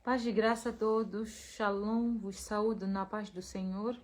Paz e graça a todos, Shalom, vos saúdo na paz do Senhor.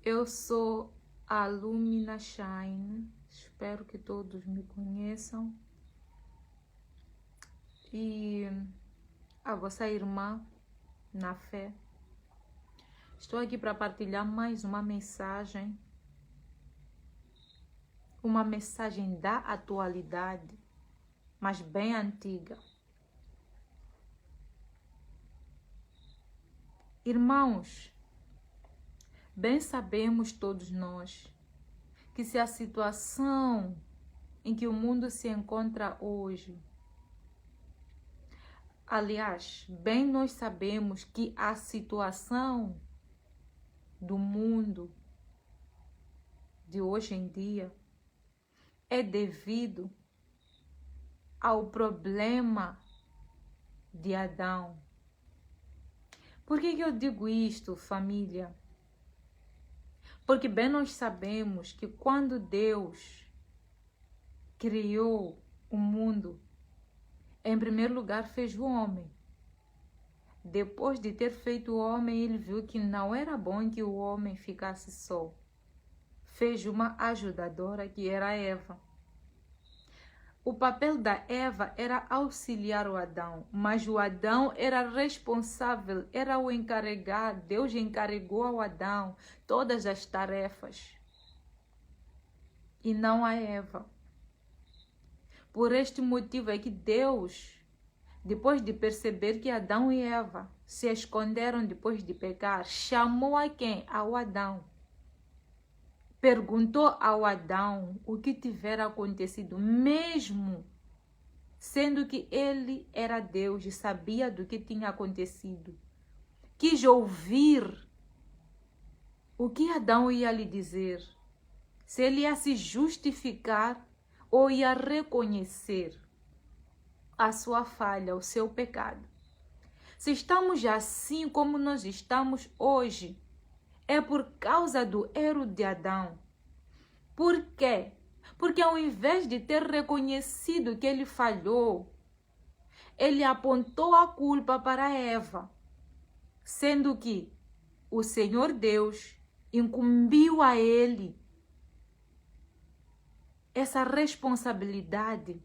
Eu sou a Lumina Shine, espero que todos me conheçam. E a vossa irmã na fé. Estou aqui para partilhar mais uma mensagem da atualidade, mas bem antiga. Irmãos, bem sabemos todos nós que se a situação em que o mundo se encontra hoje, aliás, bem nós sabemos que a situação do mundo de hoje em dia é devido ao problema de Adão. Por que eu digo isto, família? Porque bem nós sabemos que quando Deus criou o mundo, em primeiro lugar fez o homem. Depois de ter feito o homem, ele viu que não era bom que o homem ficasse só. Fez uma ajudadora, que era Eva. O papel da Eva era auxiliar o Adão, mas o Adão era responsável, era o encarregado. Deus encarregou ao Adão todas as tarefas e não a Eva. Por este motivo é que Deus, depois de perceber que Adão e Eva se esconderam depois de pecar, chamou a quem? Ao Adão. Perguntou ao Adão o que tivera acontecido, mesmo sendo que ele era Deus e sabia do que tinha acontecido. Quis ouvir o que Adão ia lhe dizer, se ele ia se justificar ou ia reconhecer a sua falha, o seu pecado. Se estamos assim como nós estamos hoje, é por causa do erro de Adão. Por quê? Porque ao invés de ter reconhecido que ele falhou, ele apontou a culpa para Eva, sendo que o Senhor Deus incumbiu a ele essa responsabilidade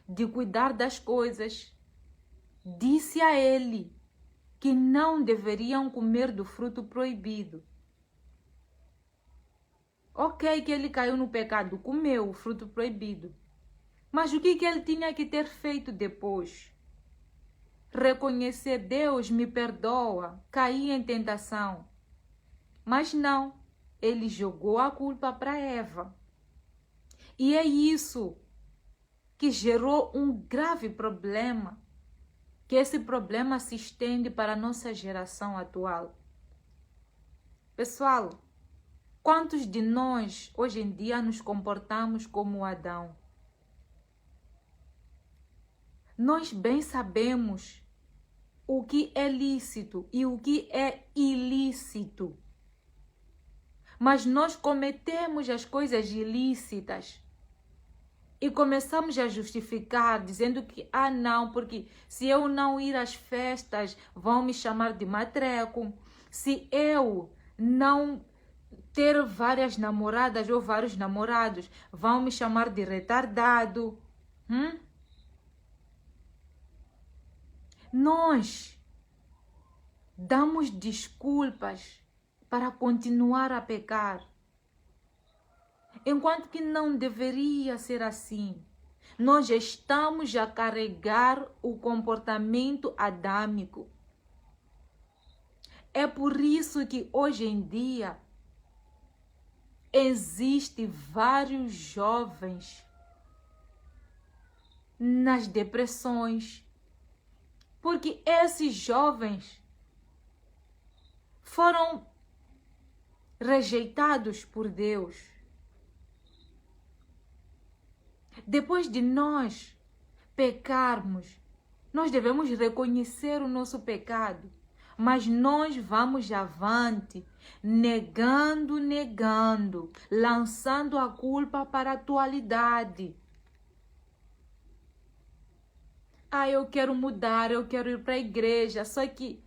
de cuidar das coisas. Disse a ele que não deveriam comer do fruto proibido. Ok, que ele caiu no pecado, comeu o fruto proibido. Mas o que ele tinha que ter feito depois? Reconhecer: Deus me perdoa, caí em tentação. Mas não, ele jogou a culpa para Eva. E é isso que gerou um grave problema, que esse problema se estende para a nossa geração atual. Pessoal, quantos de nós hoje em dia nos comportamos como Adão? Nós bem sabemos o que é lícito e o que é ilícito. Mas nós cometemos as coisas ilícitas e começamos a justificar, dizendo que, não, porque se eu não ir às festas, vão me chamar de matreco. Se eu não ter várias namoradas ou vários namorados, vão me chamar de retardado. Nós damos desculpas para continuar a pecar, enquanto que não deveria ser assim. Nós estamos a carregar o comportamento adâmico. É por isso que hoje em dia existem vários jovens nas depressões, porque esses jovens foram rejeitados por Deus. Depois de nós pecarmos, nós devemos reconhecer o nosso pecado, mas nós vamos avante, negando, lançando a culpa para a atualidade. Ah, eu quero mudar, eu quero ir para a igreja, só que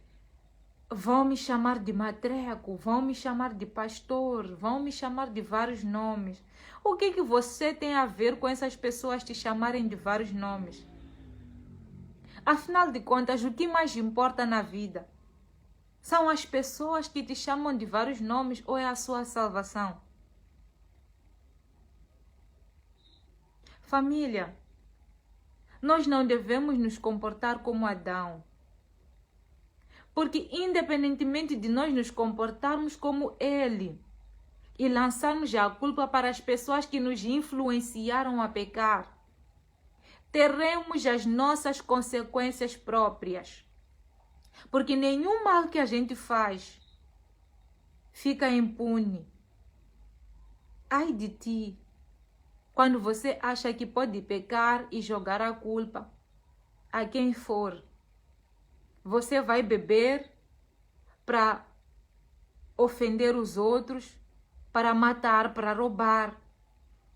vão me chamar de matreco, vão me chamar de pastor, vão me chamar de vários nomes. O que você tem a ver com essas pessoas te chamarem de vários nomes? Afinal de contas, o que mais importa na vida? São as pessoas que te chamam de vários nomes ou é a sua salvação? Família, nós não devemos nos comportar como Adão. Porque independentemente de nós nos comportarmos como ele e lançarmos a culpa para as pessoas que nos influenciaram a pecar, teremos as nossas consequências próprias. Porque nenhum mal que a gente faz fica impune. Ai de ti, quando você acha que pode pecar e jogar a culpa a quem for. Você vai beber para ofender os outros, para matar, para roubar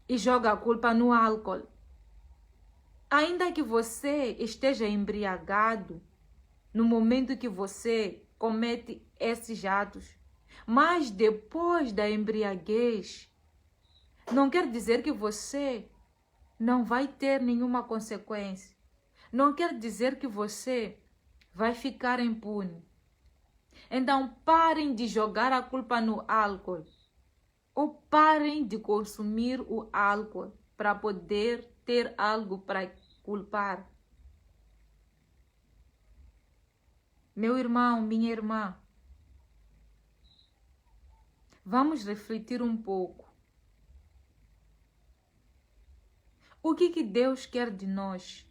e joga a culpa no álcool. Ainda que você esteja embriagado no momento que você comete esses atos, mas depois da embriaguez, não quer dizer que você não vai ter nenhuma consequência. Não quer dizer que você vai ficar impune. Então parem de jogar a culpa no álcool ou parem de consumir o álcool para poder ter algo para culpar. Meu irmão, minha irmã, vamos refletir um pouco. O que Deus quer de nós?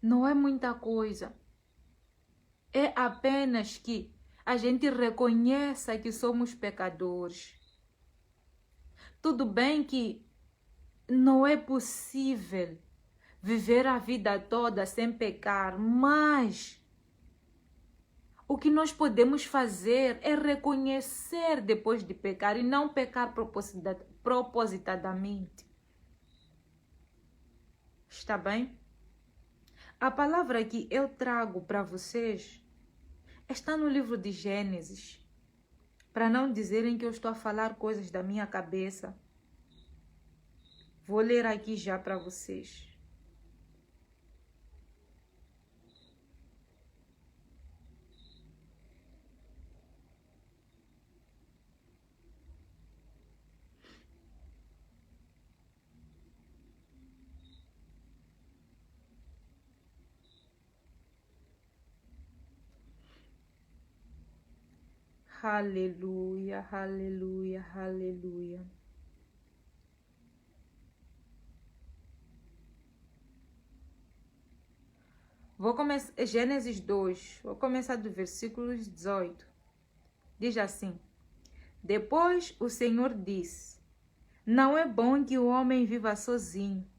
Não é muita coisa. É apenas que a gente reconheça que somos pecadores. Tudo bem que não é possível viver a vida toda sem pecar, mas o que nós podemos fazer é reconhecer depois de pecar e não pecar propositadamente. Está bem? A palavra que eu trago para vocês está no livro de Gênesis. Para não dizerem que eu estou a falar coisas da minha cabeça, vou ler aqui já para vocês. Aleluia, aleluia, aleluia. Vou começar Gênesis 2, vou começar do versículo 18. Diz assim: Depois o Senhor disse: Não é bom que o homem viva sozinho.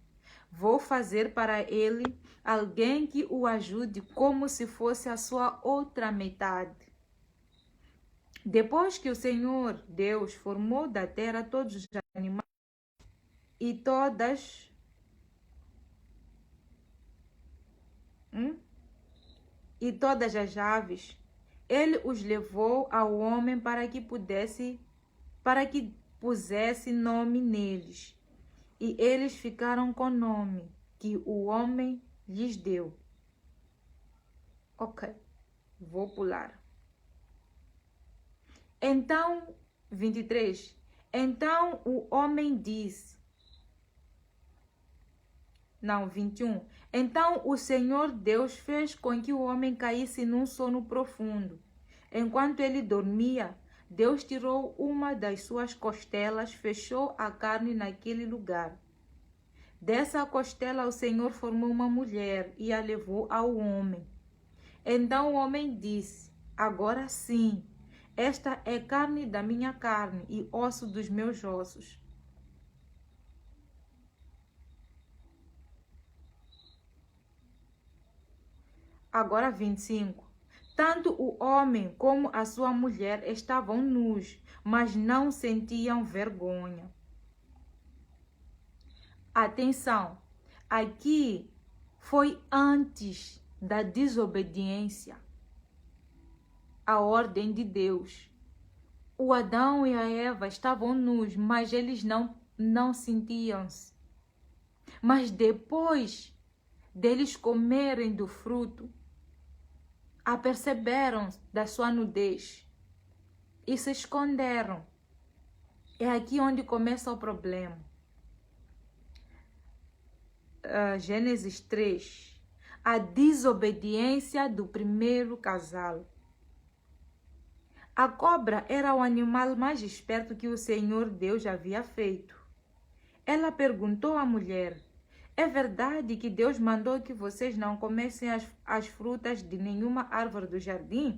Vou fazer para ele alguém que o ajude como se fosse a sua outra metade. Depois que o Senhor Deus formou da terra todos os animais e todas as aves, ele os levou ao homem para que pusesse nome neles. E eles ficaram com o nome que o homem lhes deu. Ok, vou pular. Então, 23. Então o homem disse. Não, 21. Então o Senhor Deus fez com que o homem caísse num sono profundo. Enquanto ele dormia, Deus tirou uma das suas costelas, fechou a carne naquele lugar. Dessa costela o Senhor formou uma mulher e a levou ao homem. Então o homem disse: Agora sim, esta é carne da minha carne e osso dos meus ossos. Agora 25. Tanto o homem como a sua mulher estavam nus, mas não sentiam vergonha. Atenção, aqui foi antes da desobediência à ordem de Deus. O Adão e a Eva estavam nus, mas eles não sentiam-se. Mas depois deles comerem do fruto, aperceberam da sua nudez e se esconderam. É aqui onde começa o problema. Gênesis 3. A desobediência do primeiro casal. A cobra era o animal mais esperto que o Senhor Deus havia feito. Ela perguntou à mulher: é verdade que Deus mandou que vocês não comessem as frutas de nenhuma árvore do jardim?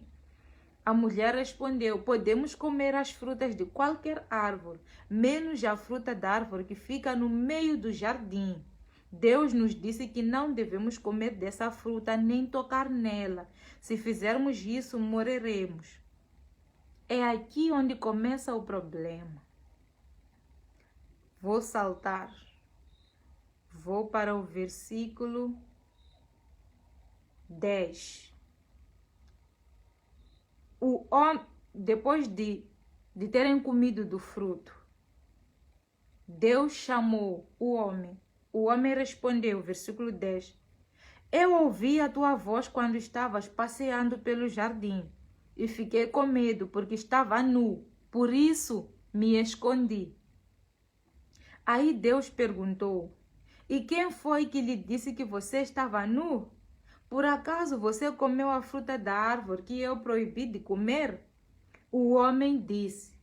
A mulher respondeu: podemos comer as frutas de qualquer árvore, menos a fruta da árvore que fica no meio do jardim. Deus nos disse que não devemos comer dessa fruta nem tocar nela. Se fizermos isso, morreremos. É aqui onde começa o problema. Vou saltar. Vou para o versículo 10. Depois de terem comido do fruto, Deus chamou o homem. O homem respondeu, versículo 10. Eu ouvi a tua voz quando estavas passeando pelo jardim e fiquei com medo porque estava nu, por isso me escondi. Aí Deus perguntou: e quem foi que lhe disse que você estava nu? Por acaso você comeu a fruta da árvore que eu proibi de comer? O homem disse: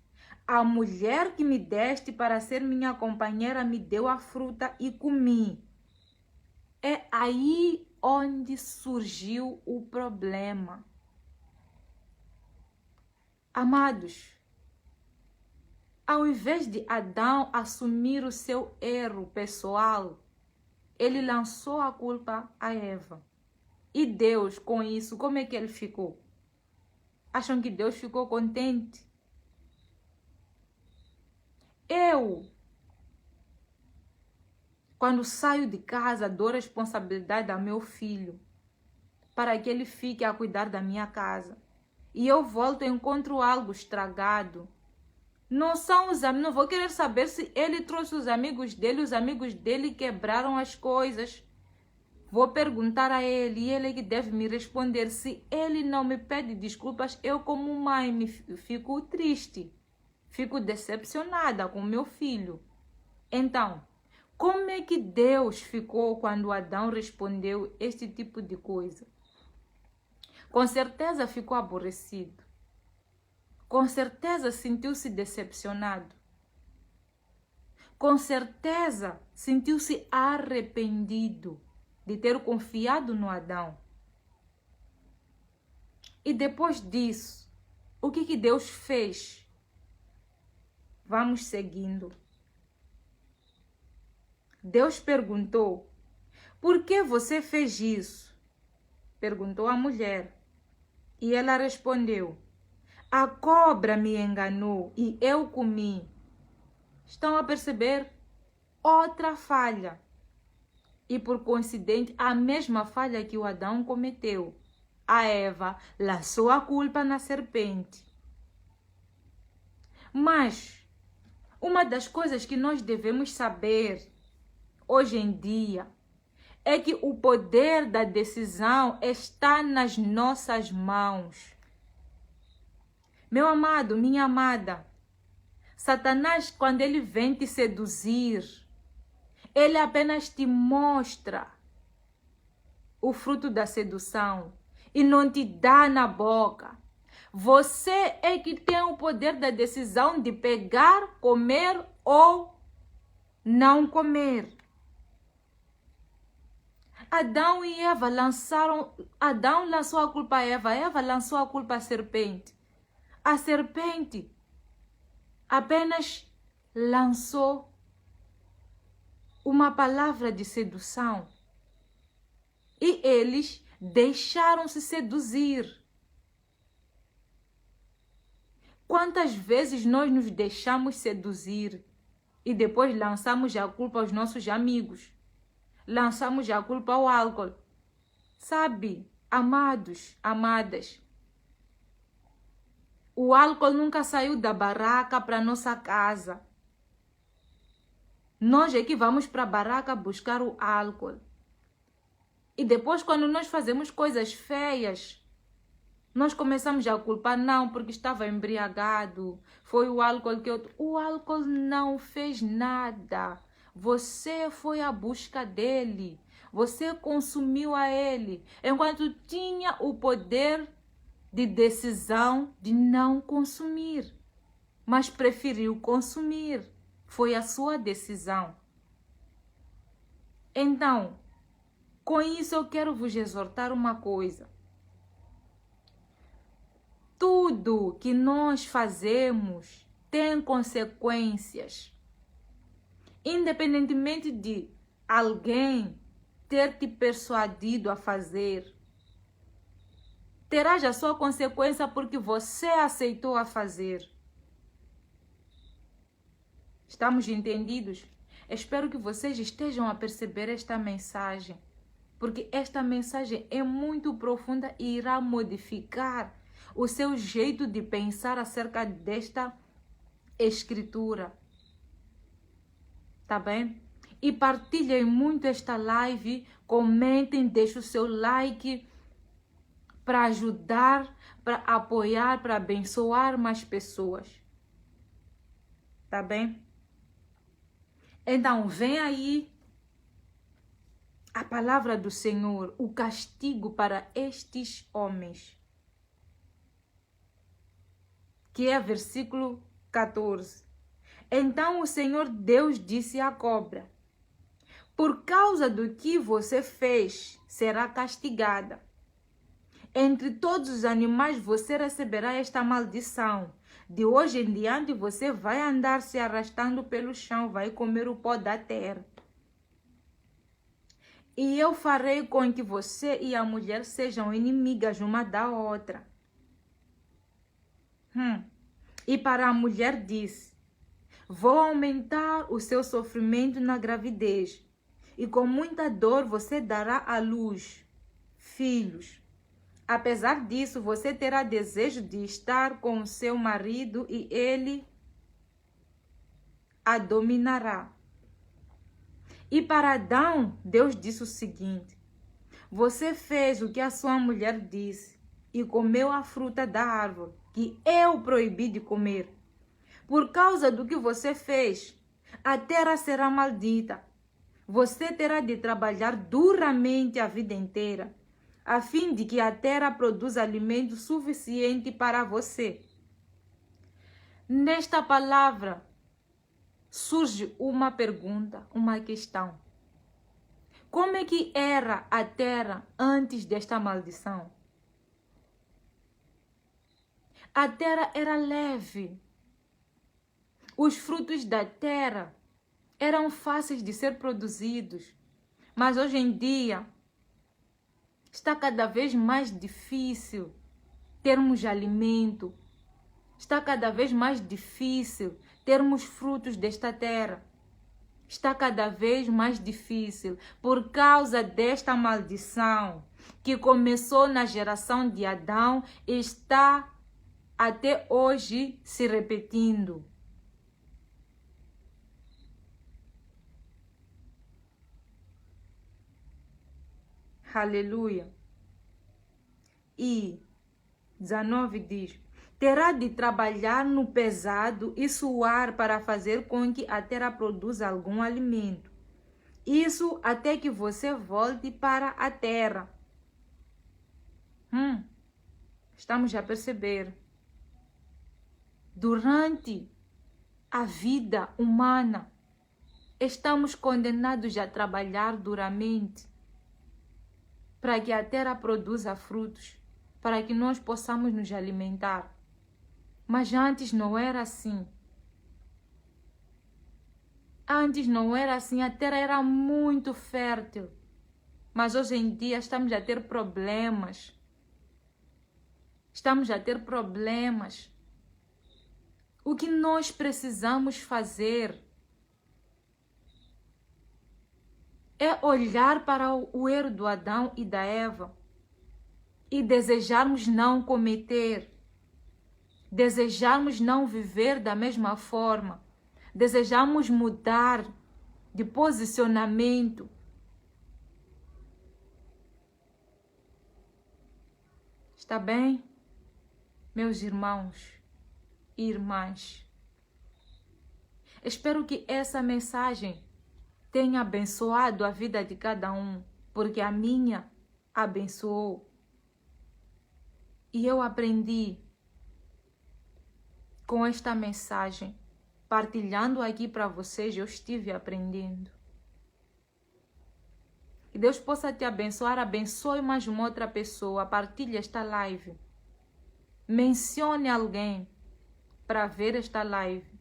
a mulher que me deste para ser minha companheira me deu a fruta e comi. É aí onde surgiu o problema. Amados, ao invés de Adão assumir o seu erro pessoal, ele lançou a culpa a Eva. E Deus, com isso, como é que ele ficou? Acham que Deus ficou contente? Quando saio de casa, dou responsabilidade ao meu filho para que ele fique a cuidar da minha casa. E eu volto e encontro algo estragado. Não são os amigos, não vou querer saber se ele trouxe os amigos dele quebraram as coisas. Vou perguntar a ele e ele é que deve me responder. Se ele não me pede desculpas, eu como mãe fico triste, fico decepcionada com meu filho. Então, como é que Deus ficou quando Adão respondeu este tipo de coisa? Com certeza ficou aborrecido. Com certeza sentiu-se decepcionado. Com certeza sentiu-se arrependido de ter confiado no Adão. E depois disso, o que Deus fez? Vamos seguindo. Deus perguntou: por que você fez isso? Perguntou a mulher. E ela respondeu: a cobra me enganou e eu comi. Estão a perceber? Outra falha. E por coincidente, a mesma falha que o Adão cometeu. A Eva lançou a culpa na serpente. Mas uma das coisas que nós devemos saber hoje em dia é que o poder da decisão está nas nossas mãos. Meu amado, minha amada, Satanás, quando ele vem te seduzir, ele apenas te mostra o fruto da sedução e não te dá na boca. Você é que tem o poder da decisão de pegar, comer ou não comer. Adão e Eva Adão lançou a culpa a Eva, Eva lançou a culpa à serpente. A serpente apenas lançou uma palavra de sedução e eles deixaram-se seduzir. Quantas vezes nós nos deixamos seduzir e depois lançamos a culpa aos nossos amigos? lançamos a culpa ao álcool. Sabe, amados, amadas, o álcool nunca saiu da barraca para nossa casa. Nós é que vamos para a barraca buscar o álcool. E depois, quando nós fazemos coisas feias, nós começamos a culpar, não, porque estava embriagado, foi o álcool que eu... O álcool não fez nada. Você foi à busca dele. Você consumiu a ele. Enquanto tinha o poder de decisão de não consumir. Mas preferiu consumir. Foi a sua decisão. Então, com isso eu quero vos exortar uma coisa. Tudo que nós fazemos tem consequências. Independentemente de alguém ter te persuadido a fazer, terás a sua consequência porque você aceitou a fazer. Estamos entendidos? Espero que vocês estejam a perceber esta mensagem, porque esta mensagem é muito profunda e irá modificar o seu jeito de pensar acerca desta escritura. Tá bem? E partilhem muito esta live, comentem, deixem o seu like para ajudar, para apoiar, para abençoar mais pessoas. Tá bem? Então, vem aí a palavra do Senhor, o castigo para estes homens. Que é versículo 14. Então o Senhor Deus disse à cobra: por causa do que você fez, será castigada. Entre todos os animais você receberá esta maldição. De hoje em diante você vai andar se arrastando pelo chão, vai comer o pó da terra. E eu farei com que você e a mulher sejam inimigas uma da outra. E para a mulher disse: vou aumentar o seu sofrimento na gravidez, e com muita dor você dará à luz filhos. Apesar disso, você terá desejo de estar com o seu marido e ele a dominará. E para Adão, Deus disse o seguinte: você fez o que a sua mulher disse e comeu a fruta da árvore que eu proibi de comer. Por causa do que você fez, a terra será maldita. Você terá de trabalhar duramente a vida inteira, a fim de que a terra produza alimento suficiente para você. Nesta palavra surge uma pergunta, uma questão. Como é que era a terra antes desta maldição? A terra era leve. Os frutos da terra eram fáceis de ser produzidos. Mas hoje em dia está cada vez mais difícil termos alimento. Está cada vez mais difícil termos frutos desta terra. Está cada vez mais difícil por causa desta maldição que começou na geração de Adão e está até hoje se repetindo. Aleluia. E 19 diz: terá de trabalhar no pesado e suar para fazer com que a terra produza algum alimento. Isso até que você volte para a terra. Estamos a perceber. Durante a vida humana, estamos condenados a trabalhar duramente para que a terra produza frutos, para que nós possamos nos alimentar. Mas antes não era assim. Antes não era assim, a terra era muito fértil. Mas hoje em dia estamos a ter problemas. Estamos a ter problemas. O que nós precisamos fazer é olhar para o erro do Adão e da Eva e desejarmos não cometer, desejarmos não viver da mesma forma, desejamos mudar de posicionamento. Está bem, meus irmãos e irmãs? Espero que essa mensagem tenha abençoado a vida de cada um, porque a minha abençoou. E eu aprendi com esta mensagem, partilhando aqui para vocês, eu estive aprendendo. Que Deus possa te abençoar, abençoe mais uma outra pessoa, partilhe esta live. Mencione alguém para ver esta live.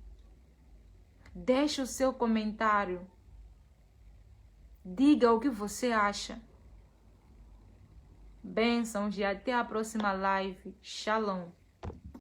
Deixe o seu comentário. Diga o que você acha. Bênçãos e até a próxima live. Shalom.